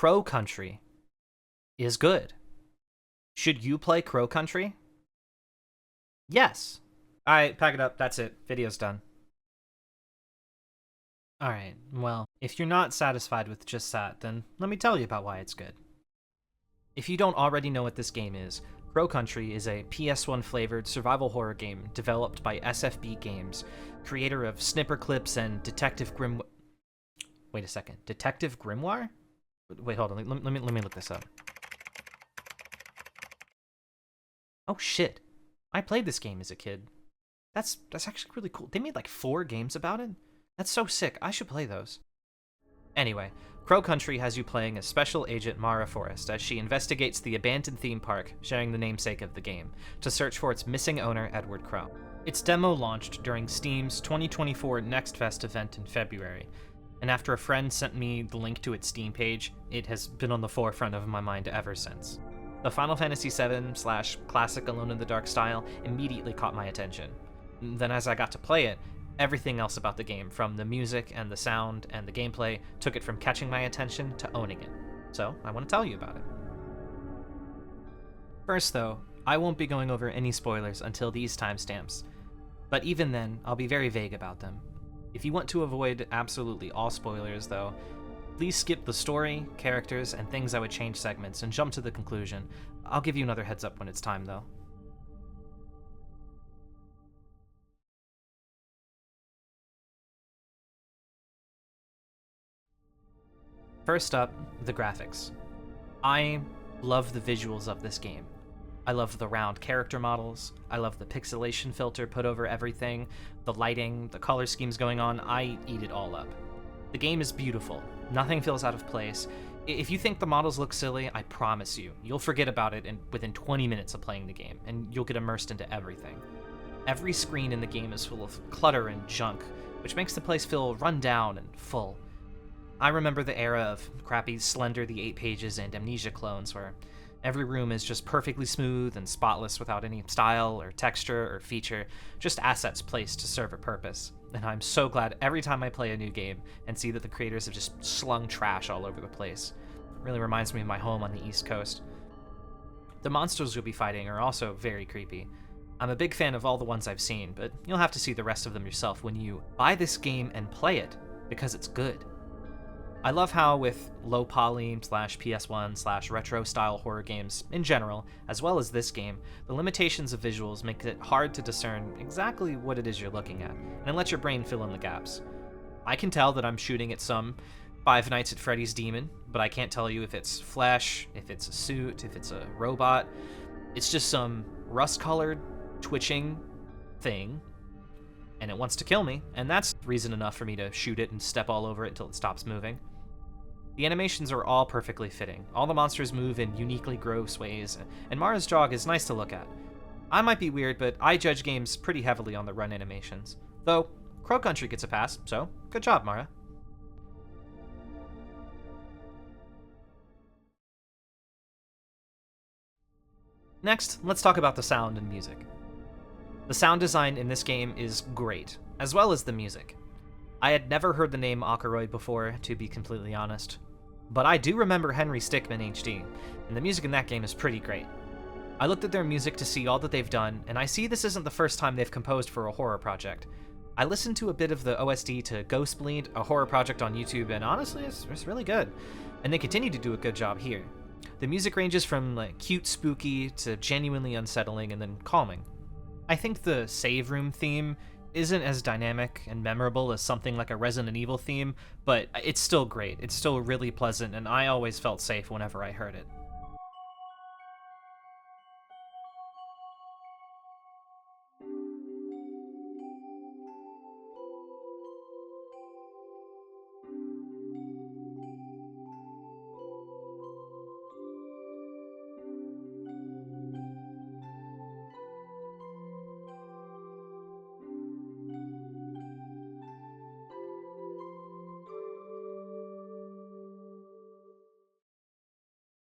Crow Country is good. Should you play Crow Country? Yes. Alright, pack it up. That's it. Video's done. Alright, well, if you're not satisfied with just that, then let me tell you about why it's good. If you don't already know what this game is, Crow Country is a PS1 flavored survival horror game developed by SFB Games, creator of Snipper Clips and Detective Grimoire. Wait a second, Detective Grimoire? Wait, hold on, let me look this up. Oh shit, I played this game as a kid. That's actually really cool. They made like 4 games about it? That's so sick, I should play those. Anyway, Crow Country has you playing as Special Agent Mara Forrest as she investigates the abandoned theme park, sharing the namesake of the game, to search for its missing owner, Edward Crow. Its demo launched during Steam's 2024 Next Fest event in February, and after a friend sent me the link to its Steam page, it has been on the forefront of my mind ever since. The Final Fantasy VII/classic Alone in the Dark style immediately caught my attention. Then as I got to play it, everything else about the game, from the music and the sound and the gameplay, took it from catching my attention to owning it. So I want to tell you about it. First though, I won't be going over any spoilers until these timestamps, but even then, I'll be very vague about them. If you want to avoid absolutely all spoilers though, please skip the story, characters, and things I would change segments and jump to the conclusion. I'll give you another heads up when it's time though. First up, the graphics. I love the visuals of this game. I love the round character models, I love the pixelation filter put over everything, the lighting, the color schemes going on, I eat it all up. The game is beautiful, nothing feels out of place. If you think the models look silly, I promise you, you'll forget about it within 20 minutes of playing the game, and you'll get immersed into everything. Every screen in the game is full of clutter and junk, which makes the place feel run down and full. I remember the era of crappy Slender the 8 Pages and Amnesia clones, where every room is just perfectly smooth and spotless without any style or texture or feature, just assets placed to serve a purpose. And I'm so glad every time I play a new game and see that the creators have just slung trash all over the place. It really reminds me of my home on the East Coast. The monsters you'll be fighting are also very creepy. I'm a big fan of all the ones I've seen, but you'll have to see the rest of them yourself when you buy this game and play it, because it's good. I love how with low poly /PS1/retro style horror games in general, as well as this game, the limitations of visuals make it hard to discern exactly what it is you're looking at, and let your brain fill in the gaps. I can tell that I'm shooting at some Five Nights at Freddy's demon, but I can't tell you if it's flesh, if it's a suit, if it's a robot. It's just some rust-colored, twitching thing, and it wants to kill me, and that's reason enough for me to shoot it and step all over it until it stops moving. The animations are all perfectly fitting. All the monsters move in uniquely gross ways, and Mara's jog is nice to look at. I might be weird, but I judge games pretty heavily on the run animations. Though, Crow Country gets a pass, so good job, Mara. Next, let's talk about the sound and music. The sound design in this game is great, as well as the music. I had never heard the name Akeroyd before, to be completely honest, but I do remember Henry Stickmin HD, and the music in that game is pretty great. I looked at their music to see all that they've done, and I see this isn't the first time they've composed for a horror project. I listened to a bit of the OST to Ghostbleed, a horror project on YouTube, and honestly, it's really good, and they continue to do a good job here. The music ranges from like cute spooky to genuinely unsettling and then calming. I think the save room theme isn't as dynamic and memorable as something like a Resident Evil theme, but it's still great. It's still really pleasant, and I always felt safe whenever I heard it.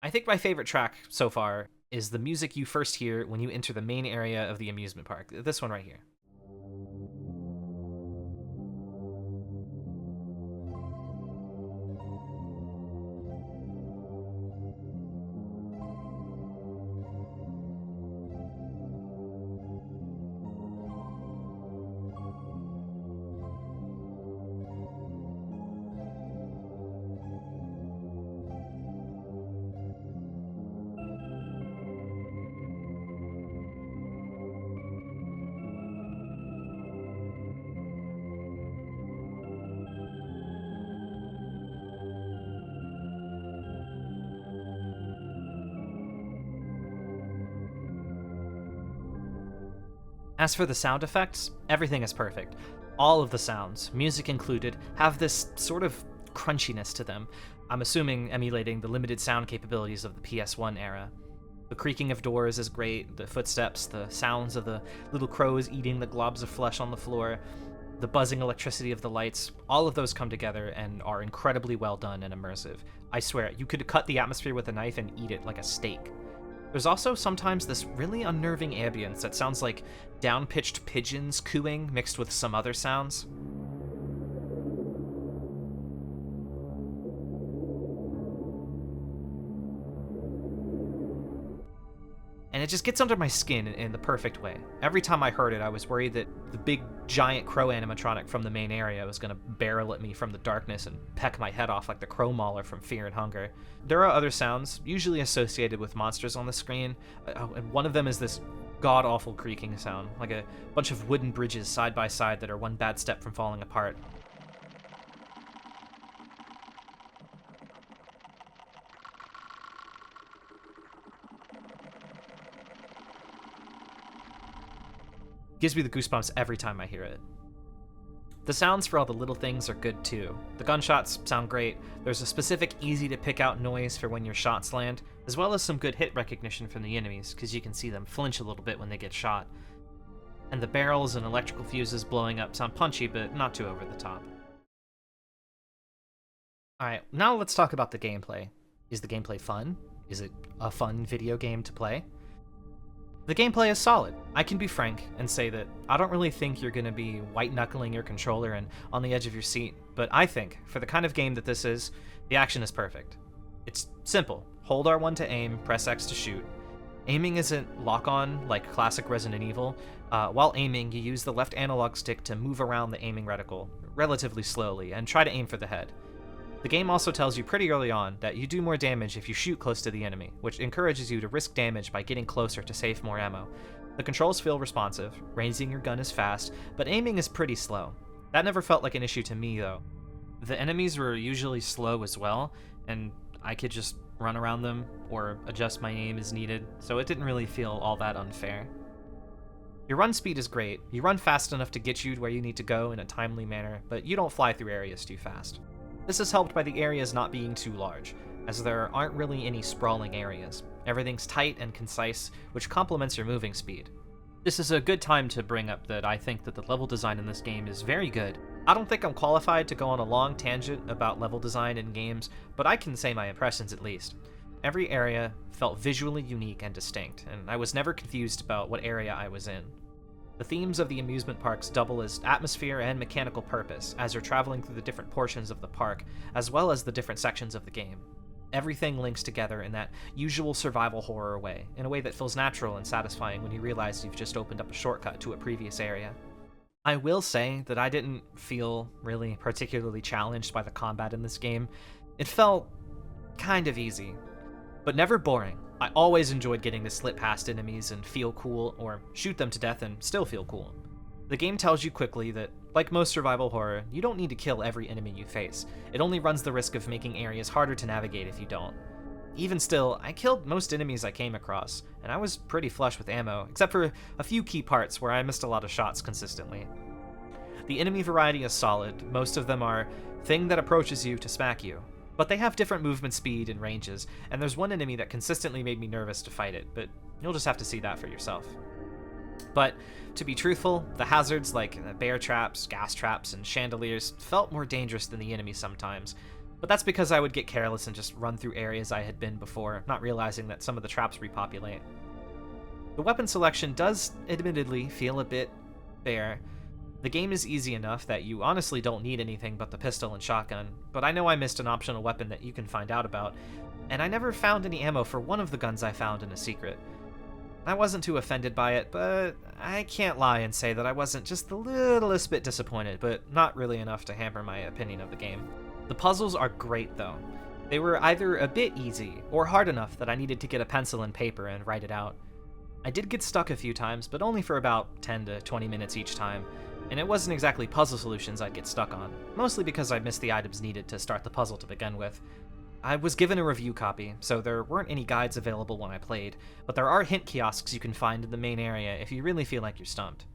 I think my favorite track so far is the music you first hear when you enter the main area of the amusement park. This one right here. As for the sound effects, everything is perfect. All of the sounds, music included, have this sort of crunchiness to them. I'm assuming emulating the limited sound capabilities of the PS1 era. The creaking of doors is great, the footsteps, the sounds of the little crows eating the globs of flesh on the floor, the buzzing electricity of the lights, all of those come together and are incredibly well done and immersive. I swear, you could cut the atmosphere with a knife and eat it like a steak. There's also sometimes this really unnerving ambience that sounds like down-pitched pigeons cooing mixed with some other sounds. And it just gets under my skin in the perfect way. Every time I heard it, I was worried that the big giant crow animatronic from the main area was going to barrel at me from the darkness and peck my head off like the crow mauler from Fear and Hunger. There are other sounds, usually associated with monsters on the screen, and one of them is this god-awful creaking sound, like a bunch of wooden bridges side by side that are one bad step from falling apart. Gives me the goosebumps every time I hear it. The sounds for all the little things are good too. The gunshots sound great, there's a specific easy to pick out noise for when your shots land, as well as some good hit recognition from the enemies, because you can see them flinch a little bit when they get shot. And the barrels and electrical fuses blowing up sound punchy, but not too over the top. Alright, now let's talk about the gameplay. Is the gameplay fun? Is it a fun video game to play? The gameplay is solid. I can be frank and say that I don't really think you're going to be white-knuckling your controller and on the edge of your seat, but I think, for the kind of game that this is, the action is perfect. It's simple. Hold R1 to aim, press X to shoot. Aiming isn't lock-on like classic Resident Evil. While aiming, you use the left analog stick to move around the aiming reticle relatively slowly and try to aim for the head. The game also tells you pretty early on that you do more damage if you shoot close to the enemy, which encourages you to risk damage by getting closer to save more ammo. The controls feel responsive, raising your gun is fast, but aiming is pretty slow. That never felt like an issue to me though. The enemies were usually slow as well, and I could just run around them or adjust my aim as needed, so it didn't really feel all that unfair. Your run speed is great. You run fast enough to get you where you need to go in a timely manner, but you don't fly through areas too fast. This is helped by the areas not being too large, as there aren't really any sprawling areas. Everything's tight and concise, which complements your moving speed. This is a good time to bring up that I think that the level design in this game is very good. I don't think I'm qualified to go on a long tangent about level design in games, but I can say my impressions at least. Every area felt visually unique and distinct, and I was never confused about what area I was in. The themes of the amusement parks double as atmosphere and mechanical purpose as you're traveling through the different portions of the park, as well as the different sections of the game. Everything links together in that usual survival horror way, in a way that feels natural and satisfying when you realize you've just opened up a shortcut to a previous area. I will say that I didn't feel really particularly challenged by the combat in this game. It felt kind of easy, but never boring. I always enjoyed getting to slip past enemies and feel cool, or shoot them to death and still feel cool. The game tells you quickly that, like most survival horror, you don't need to kill every enemy you face. It only runs the risk of making areas harder to navigate if you don't. Even still, I killed most enemies I came across, and I was pretty flush with ammo, except for a few key parts where I missed a lot of shots consistently. The enemy variety is solid. Most of them are thing that approaches you to smack you. But they have different movement speed and ranges, and there's one enemy that consistently made me nervous to fight it, but you'll just have to see that for yourself. But, to be truthful, the hazards like bear traps, gas traps, and chandeliers felt more dangerous than the enemies sometimes, but that's because I would get careless and just run through areas I had been before, not realizing that some of the traps repopulate. The weapon selection does admittedly feel a bit bare. The game is easy enough that you honestly don't need anything but the pistol and shotgun, but I know I missed an optional weapon that you can find out about, and I never found any ammo for one of the guns I found in a secret. I wasn't too offended by it, but I can't lie and say that I wasn't just the littlest bit disappointed, but not really enough to hamper my opinion of the game. The puzzles are great though. They were either a bit easy, or hard enough that I needed to get a pencil and paper and write it out. I did get stuck a few times, but only for about 10 to 20 minutes each time. And it wasn't exactly puzzle solutions I'd get stuck on, mostly because I missed the items needed to start the puzzle to begin with. I was given a review copy, so there weren't any guides available when I played, but there are hint kiosks you can find in the main area if you really feel like you're stumped.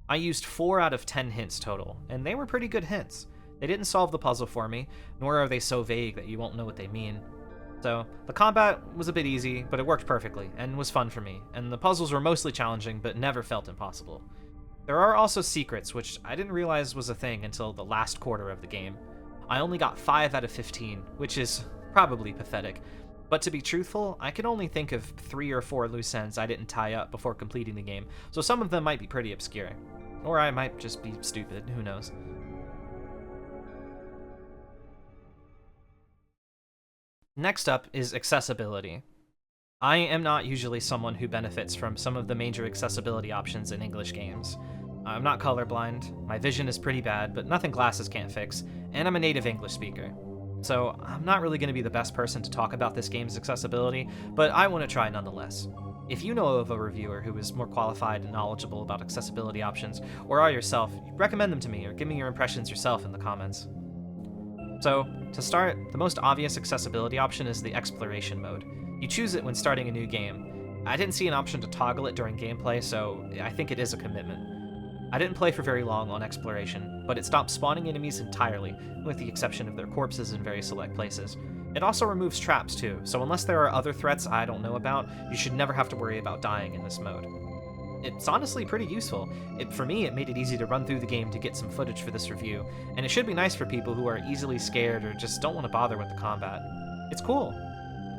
I used 4 out of 10 hints total, and they were pretty good hints. They didn't solve the puzzle for me, nor are they so vague that you won't know what they mean. So, the combat was a bit easy, but it worked perfectly, and was fun for me, and the puzzles were mostly challenging, but never felt impossible. There are also secrets, which I didn't realize was a thing until the last quarter of the game. I only got 5 out of 15, which is probably pathetic, but to be truthful, I can only think of 3 or 4 loose ends I didn't tie up before completing the game, so some of them might be pretty obscure. Or I might just be stupid, who knows. Next up is accessibility. I am not usually someone who benefits from some of the major accessibility options in English games. I'm not colorblind, my vision is pretty bad, but nothing glasses can't fix, and I'm a native English speaker. So I'm not really going to be the best person to talk about this game's accessibility, but I want to try nonetheless. If you know of a reviewer who is more qualified and knowledgeable about accessibility options, or are yourself, recommend them to me or give me your impressions yourself in the comments. So, to start, the most obvious accessibility option is the exploration mode. You choose it when starting a new game. I didn't see an option to toggle it during gameplay, so I think it is a commitment. I didn't play for very long on exploration, but it stopped spawning enemies entirely, with the exception of their corpses in very select places. It also removes traps too, so unless there are other threats I don't know about, you should never have to worry about dying in this mode. It's honestly pretty useful. For me, it made it easy to run through the game to get some footage for this review, and it should be nice for people who are easily scared or just don't want to bother with the combat. It's cool.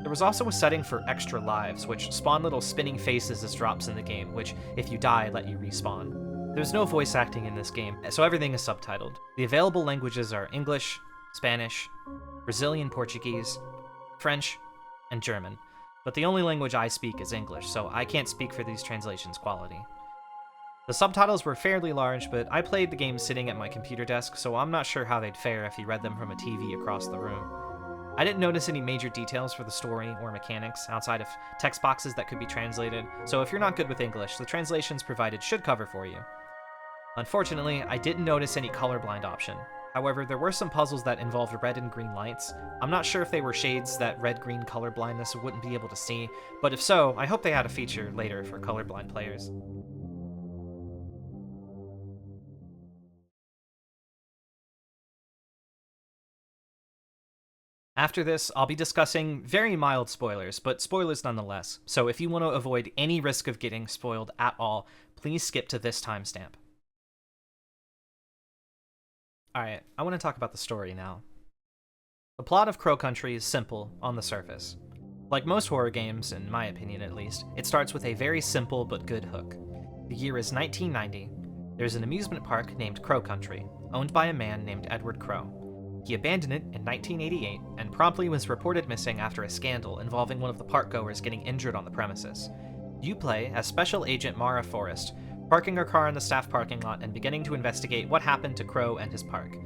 There was also a setting for extra lives, which spawn little spinning faces as drops in the game, which, if you die, let you respawn. There's no voice acting in this game, so everything is subtitled. The available languages are English, Spanish, Brazilian Portuguese, French, and German. But the only language I speak is English, so I can't speak for these translations' quality. The subtitles were fairly large, but I played the game sitting at my computer desk, so I'm not sure how they'd fare if you read them from a TV across the room. I didn't notice any major details for the story or mechanics outside of text boxes that could be translated, so if you're not good with English, the translations provided should cover for you. Unfortunately, I didn't notice any colorblind option. However, there were some puzzles that involved red and green lights. I'm not sure if they were shades that red-green color blindness wouldn't be able to see, but if so, I hope they add a feature later for colorblind players. After this, I'll be discussing very mild spoilers, but spoilers nonetheless, so if you want to avoid any risk of getting spoiled at all, please skip to this timestamp. Alright, I want to talk about the story now. The plot of Crow Country is simple on the surface. Like most horror games, in my opinion at least, it starts with a very simple but good hook. The year is 1990. There's an amusement park named Crow Country, owned by a man named Edward Crow. He abandoned it in 1988 and promptly was reported missing after a scandal involving one of the park-goers getting injured on the premises. You play as Special Agent Mara Forrest, parking her car in the staff parking lot and beginning to investigate what happened to Crow and his park.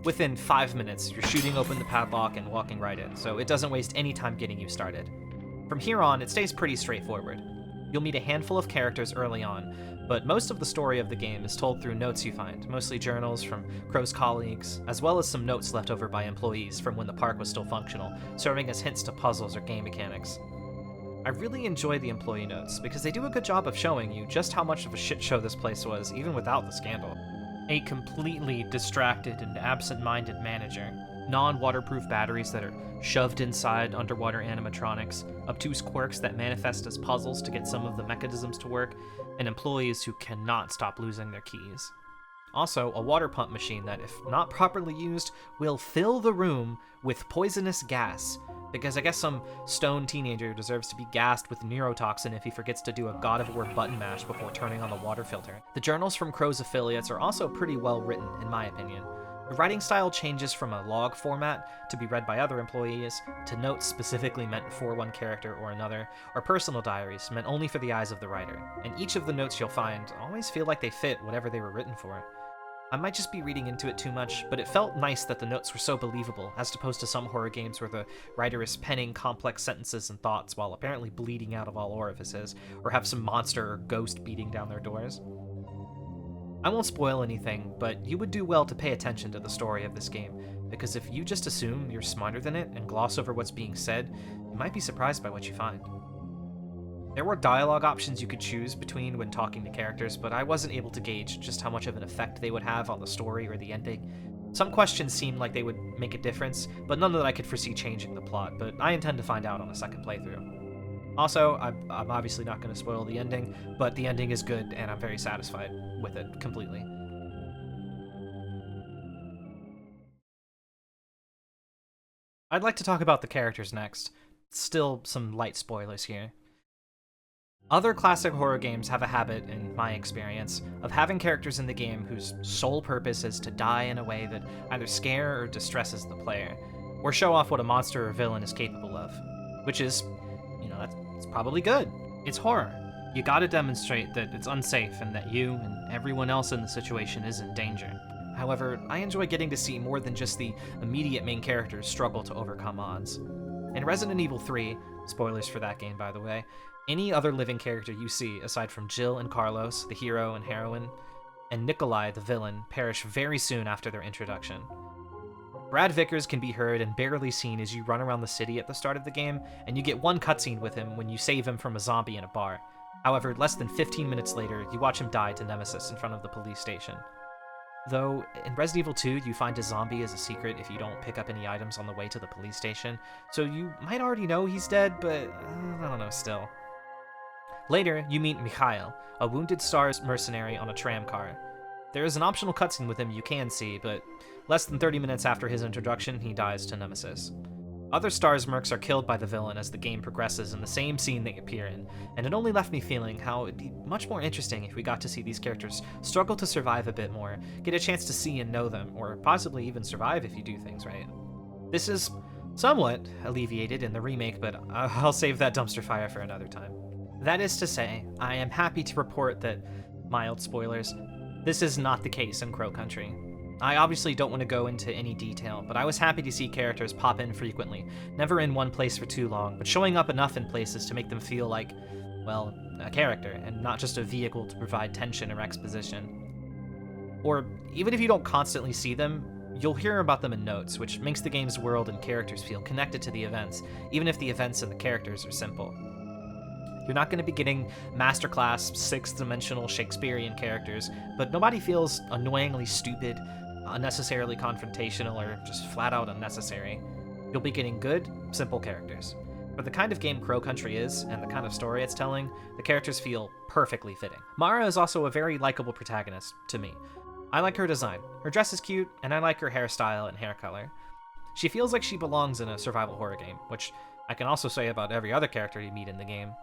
Within 5 minutes, you're shooting open the padlock and walking right in, so it doesn't waste any time getting you started. From here on, it stays pretty straightforward. You'll meet a handful of characters early on, but most of the story of the game is told through notes you find, mostly journals from Crow's colleagues, as well as some notes left over by employees from when the park was still functional, serving as hints to puzzles or game mechanics. I really enjoy the employee notes, because they do a good job of showing you just how much of a shit show this place was, even without the scandal. A completely distracted and absent-minded manager, non-waterproof batteries that are shoved inside underwater animatronics, obtuse quirks that manifest as puzzles to get some of the mechanisms to work, and employees who cannot stop losing their keys. Also, a water pump machine that, if not properly used, will fill the room with poisonous gas, because I guess some stoned teenager deserves to be gassed with neurotoxin if he forgets to do a God of War button mash before turning on the water filter. The journals from Crow's affiliates are also pretty well written, in my opinion. The writing style changes from a log format to be read by other employees, to notes specifically meant for one character or another, or personal diaries meant only for the eyes of the writer, and each of the notes you'll find always feel like they fit whatever they were written for. I might just be reading into it too much, but it felt nice that the notes were so believable, as opposed to some horror games where the writer is penning complex sentences and thoughts while apparently bleeding out of all orifices, or have some monster or ghost beating down their doors. I won't spoil anything, but you would do well to pay attention to the story of this game, because if you just assume you're smarter than it and gloss over what's being said, you might be surprised by what you find. There were dialogue options you could choose between when talking to characters, but I wasn't able to gauge just how much of an effect they would have on the story or the ending. Some questions seemed like they would make a difference, but none that I could foresee changing the plot, but I intend to find out on a second playthrough. Also, I'm obviously not going to spoil the ending, but the ending is good and I'm very satisfied with it completely. I'd like to talk about the characters next. Still some light spoilers here. Other classic horror games have a habit, in my experience, of having characters in the game whose sole purpose is to die in a way that either scare or distresses the player, or show off what a monster or villain is capable of. Which is, that's probably good. It's horror. You gotta demonstrate that it's unsafe and that you and everyone else in the situation is in danger. However, I enjoy getting to see more than just the immediate main characters struggle to overcome odds. In Resident Evil 3, spoilers for that game by the way, any other living character you see aside from Jill and Carlos, the hero and heroine, and Nikolai, the villain, perish very soon after their introduction. Brad Vickers can be heard and barely seen as you run around the city at the start of the game, and you get one cutscene with him when you save him from a zombie in a bar. However, less than 15 minutes later, you watch him die to Nemesis in front of the police station. Though, in Resident Evil 2, you find a zombie as a secret if you don't pick up any items on the way to the police station, so you might already know he's dead, but I don't know still. Later, you meet Mikhail, a wounded STARS mercenary on a tram car. There is an optional cutscene with him you can see, but less than 30 minutes after his introduction, he dies to Nemesis. Other STARS mercs are killed by the villain as the game progresses in the same scene they appear in, and it only left me feeling how it'd be much more interesting if we got to see these characters struggle to survive a bit more, get a chance to see and know them, or possibly even survive if you do things right. This is somewhat alleviated in the remake, but I'll save that dumpster fire for another time. That is to say, I am happy to report that, mild spoilers, this is not the case in Crow Country. I obviously don't want to go into any detail, but I was happy to see characters pop in frequently, never in one place for too long, but showing up enough in places to make them feel like, well, a character, and not just a vehicle to provide tension or exposition. Or, even if you don't constantly see them, you'll hear about them in notes, which makes the game's world and characters feel connected to the events, even if the events and the characters are simple. You're not going to be getting masterclass, sixth-dimensional Shakespearean characters, but nobody feels annoyingly stupid, unnecessarily confrontational, or just flat-out unnecessary. You'll be getting good, simple characters. For the kind of game Crow Country is, and the kind of story it's telling, the characters feel perfectly fitting. Mara is also a very likable protagonist, to me. I like her design. Her dress is cute, and I like her hairstyle and hair color. She feels like she belongs in a survival horror game, which I can also say about every other character you meet in the game.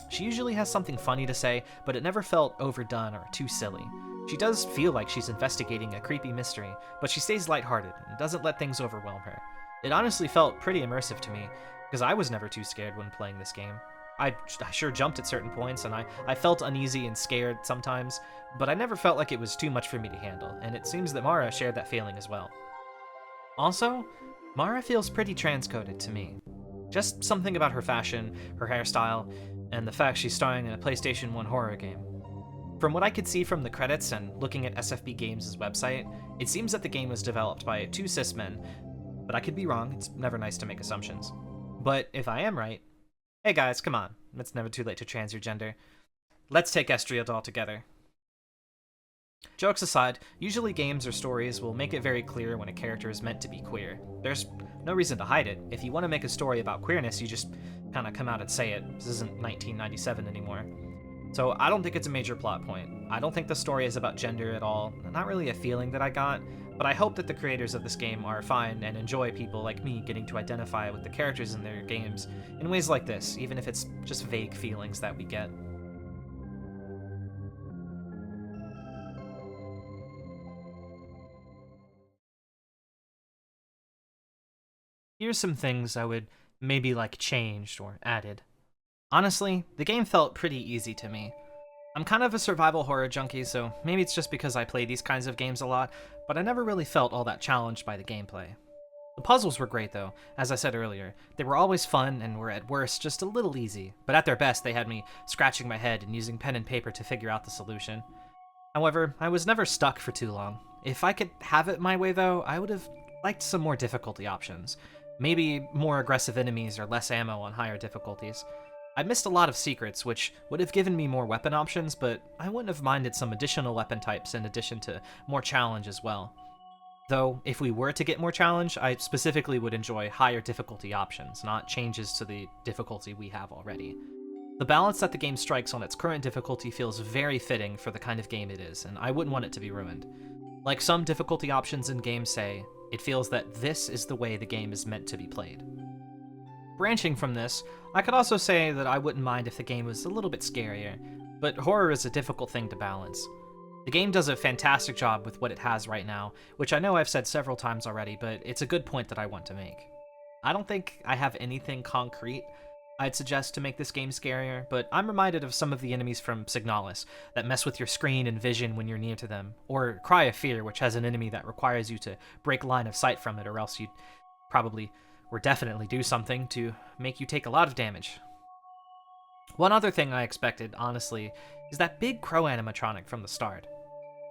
She usually has something funny to say, but it never felt overdone or too silly. She does feel like she's investigating a creepy mystery, but she stays lighthearted and doesn't let things overwhelm her. It honestly felt pretty immersive to me, because I was never too scared when playing this game. I sure jumped at certain points, and I felt uneasy and scared sometimes, but I never felt like it was too much for me to handle, and it seems that Mara shared that feeling as well. Also, Mara feels pretty transcoded to me. Just something about her fashion, her hairstyle, and the fact she's starring in a PlayStation 1 horror game. From what I could see from the credits and looking at SFB Games' website, it seems that the game was developed by 2 cis men, but I could be wrong, it's never nice to make assumptions. But if I am right, hey guys, come on, it's never too late to trans your gender. Let's take Estriadol together. Jokes aside, usually games or stories will make it very clear when a character is meant to be queer. There's no reason to hide it. If you want to make a story about queerness, you just kind of come out and say it. This isn't 1997 anymore. So I don't think it's a major plot point. I don't think the story is about gender at all. Not really a feeling that I got, but I hope that the creators of this game are fine and enjoy people like me getting to identify with the characters in their games in ways like this, even if it's just vague feelings that we get. Here's some things I would maybe like changed or added. Honestly, the game felt pretty easy to me. I'm kind of a survival horror junkie, so maybe it's just because I play these kinds of games a lot, but I never really felt all that challenged by the gameplay. The puzzles were great though, as I said earlier. They were always fun and were at worst just a little easy, but at their best they had me scratching my head and using pen and paper to figure out the solution. However, I was never stuck for too long. If I could have it my way though, I would have liked some more difficulty options. Maybe more aggressive enemies or less ammo on higher difficulties. I missed a lot of secrets, which would have given me more weapon options, but I wouldn't have minded some additional weapon types in addition to more challenge as well. Though, if we were to get more challenge, I specifically would enjoy higher difficulty options, not changes to the difficulty we have already. The balance that the game strikes on its current difficulty feels very fitting for the kind of game it is, and I wouldn't want it to be ruined. Like some difficulty options in games say, it feels that this is the way the game is meant to be played. Branching from this, I could also say that I wouldn't mind if the game was a little bit scarier, but horror is a difficult thing to balance. The game does a fantastic job with what it has right now, which I know I've said several times already, but it's a good point that I want to make. I don't think I have anything concrete I'd suggest to make this game scarier, but I'm reminded of some of the enemies from Signalis that mess with your screen and vision when you're near to them, or Cry of Fear, which has an enemy that requires you to break line of sight from it, or else you'd probably or definitely do something to make you take a lot of damage. One other thing I expected, honestly, is that big crow animatronic from the start.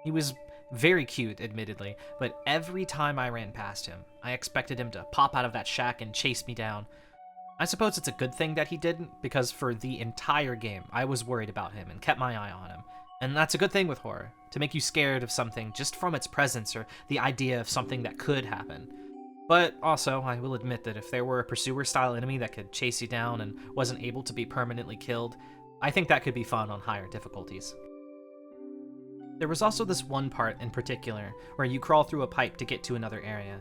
He was very cute, admittedly, but every time I ran past him, I expected him to pop out of that shack and chase me down. I suppose it's a good thing that he didn't, because for the entire game, I was worried about him and kept my eye on him. And that's a good thing with horror, to make you scared of something just from its presence or the idea of something that could happen. But also, I will admit that if there were a pursuer-style enemy that could chase you down and wasn't able to be permanently killed, I think that could be fun on higher difficulties. There was also this one part in particular, where you crawl through a pipe to get to another area.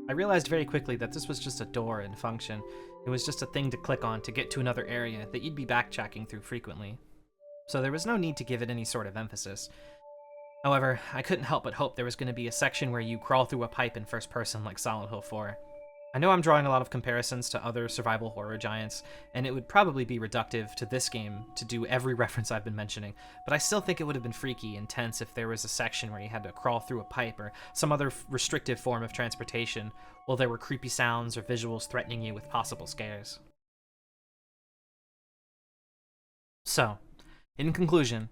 I realized very quickly that this was just a door in function. It was just a thing to click on to get to another area that you'd be backtracking through frequently. So there was no need to give it any sort of emphasis. However, I couldn't help but hope there was going to be a section where you crawl through a pipe in first person like Silent Hill 4. I know I'm drawing a lot of comparisons to other survival horror giants, and it would probably be reductive to this game to do every reference I've been mentioning, but I still think it would have been freaky and tense if there was a section where you had to crawl through a pipe or some other restrictive form of transportation, while there were creepy sounds or visuals threatening you with possible scares. So, in conclusion,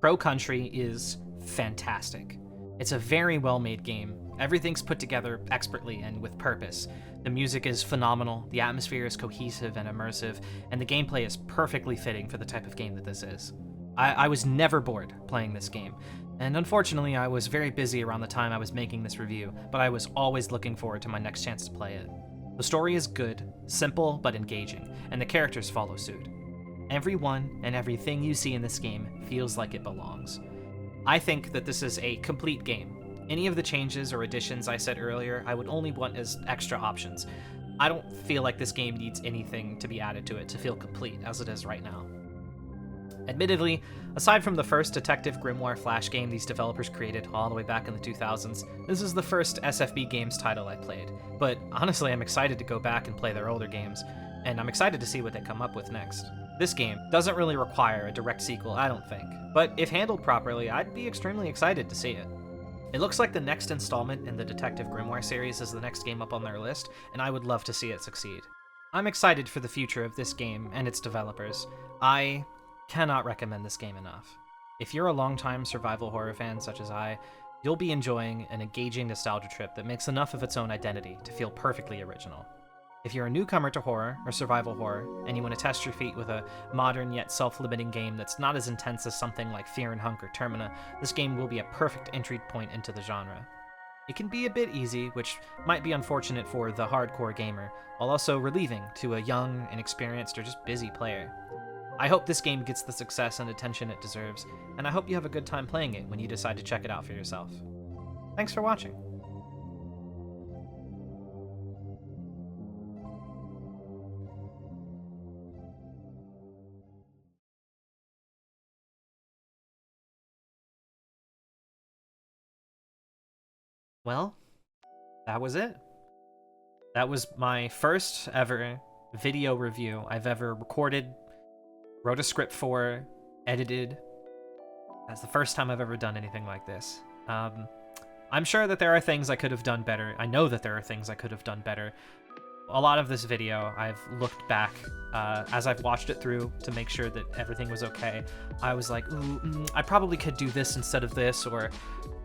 Crow Country is fantastic. It's a very well-made game. Everything's put together expertly and with purpose. The music is phenomenal, the atmosphere is cohesive and immersive, and the gameplay is perfectly fitting for the type of game that this is. I was never bored playing this game, and unfortunately I was very busy around the time I was making this review, but I was always looking forward to my next chance to play it. The story is good, simple but engaging, and the characters follow suit. Everyone and everything you see in this game feels like it belongs. I think that this is a complete game. Any of the changes or additions I said earlier, I would only want as extra options. I don't feel like this game needs anything to be added to it to feel complete as it is right now. Admittedly, aside from the first Detective Grimoire Flash game these developers created all the way back in the 2000s, this is the first SFB Games title I played. But honestly, I'm excited to go back and play their older games, and I'm excited to see what they come up with next. This game doesn't really require a direct sequel, I don't think, but if handled properly, I'd be extremely excited to see it. It looks like the next installment in the Detective Grimoire series is the next game up on their list, and I would love to see it succeed. I'm excited for the future of this game and its developers. I cannot recommend this game enough. If you're a longtime survival horror fan such as I, you'll be enjoying an engaging nostalgia trip that makes enough of its own identity to feel perfectly original. If you're a newcomer to horror or survival horror, and you want to test your feet with a modern yet self-limiting game that's not as intense as something like Fear and Hunk or Termina, this game will be a perfect entry point into the genre. It can be a bit easy, which might be unfortunate for the hardcore gamer, while also relieving to a young, inexperienced, or just busy player. I hope this game gets the success and attention it deserves, and I hope you have a good time playing it when you decide to check it out for yourself. Thanks for watching. Well, that was it. That was my first ever video review I've ever recorded, wrote a script for, edited. That's the first time I've ever done anything like this. I'm sure that there are things I could have done better. I know that there are things I could have done better. A lot of this video, I've looked back as I've watched it through to make sure that everything was okay. I was like, ooh, I probably could do this instead of this, or,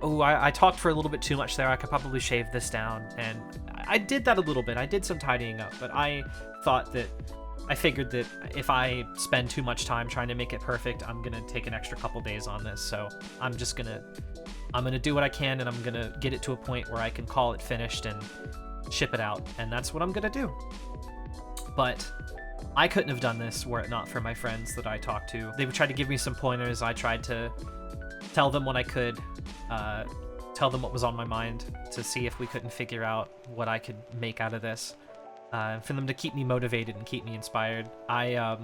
oh, I talked for a little bit too much there. I could probably shave this down. And I did that a little bit. I did some tidying up, but I thought that I figured that if I spend too much time trying to make it perfect, I'm gonna take an extra couple days on this. So I'm gonna do what I can, and I'm gonna get it to a point where I can call it finished and ship it out, and that's what I'm gonna do. But I couldn't have done this were it not for my friends that I talked to. They would try to give me some pointers. I tried to tell them what I could, tell them what was on my mind, to see if we couldn't figure out what I could make out of this. For them to keep me motivated and keep me inspired. I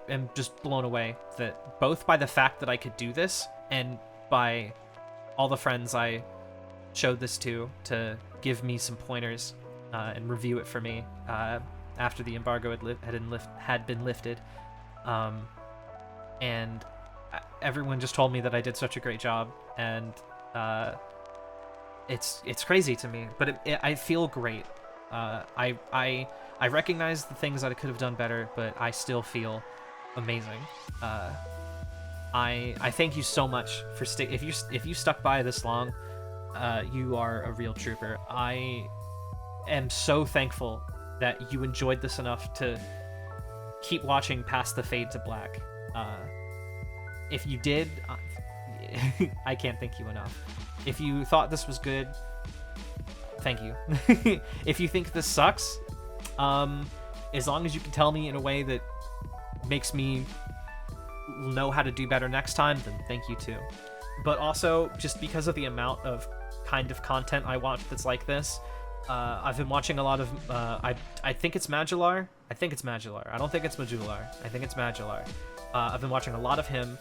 am just blown away that both by the fact that I could do this and by all the friends I showed this to give me some pointers and review it for me after the embargo had been lifted. And everyone just told me that I did such a great job, and it's crazy to me, but I feel great. I recognize the things that I could have done better, but I still feel amazing. I thank you so much for if you stuck by this long. You are a real trooper. I am so thankful that you enjoyed this enough to keep watching past the fade to black. If you did, I can't thank you enough. If you thought this was good, thank you. If you think this sucks, as long as you can tell me in a way that makes me know how to do better next time, then thank you too. But also, just because of the amount of kind of content I watch that's like this, I've been watching a lot of, I think it's Magellar. I think it's Magellar. I don't think it's Majular. I think it's Magellar. I've been watching a lot of him.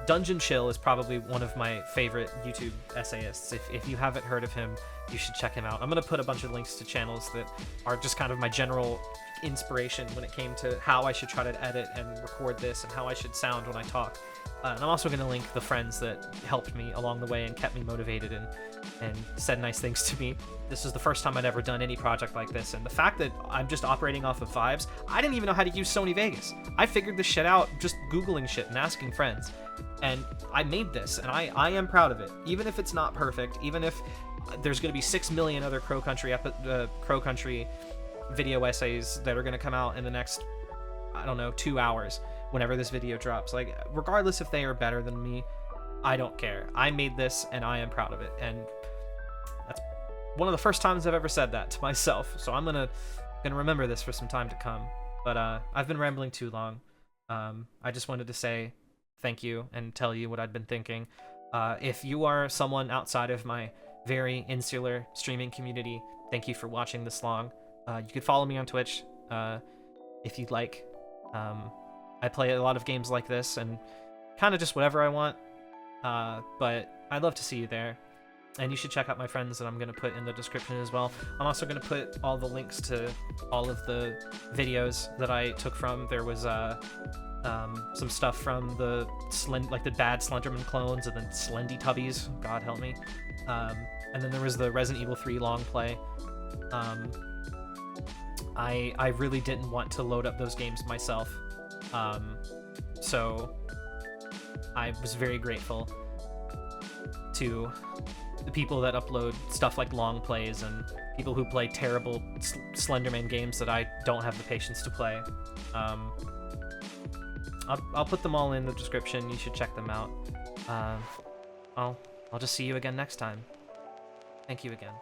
Dungeon Chill is probably one of my favorite YouTube essayists. If you haven't heard of him, you should check him out. I'm going to put a bunch of links to channels that are just kind of my general inspiration when it came to how I should try to edit and record this and how I should sound when I talk. And I'm also going to link the friends that helped me along the way and kept me motivated and said nice things to me. This is the first time I'd ever done any project like this, and the fact that I'm just operating off of vibes, I didn't even know how to use Sony Vegas. I figured this shit out just Googling shit and asking friends. And I made this, and I am proud of it. Even if it's not perfect, even if there's going to be 6 million other Crow Country video essays that are going to come out in the next, I don't know, 2 hours whenever this video drops. Like, regardless if they are better than me, I don't care. I made this, and I am proud of it. And that's one of the first times I've ever said that to myself. So I'm gonna remember this for some time to come. But I've been rambling too long. I just wanted to say thank you and tell you what I'd been thinking. If you are someone outside of my very insular streaming community, thank you for watching this long. You could follow me on Twitch if you'd like. I play a lot of games like this and kind of just whatever I want, but I'd love to see you there. And you should check out my friends that I'm going to put in the description as well. I'm also going to put all the links to all of the videos that I took from. There was some stuff from the bad Slenderman clones and then Slendy Tubbies, God help me. And then there was the Resident Evil 3 long play. I really didn't want to load up those games myself. So I was very grateful to the people that upload stuff like long plays and people who play terrible Slenderman games that I don't have the patience to play. I'll put them all in the description. You should check them out. I'll just see you again next time. Thank you again.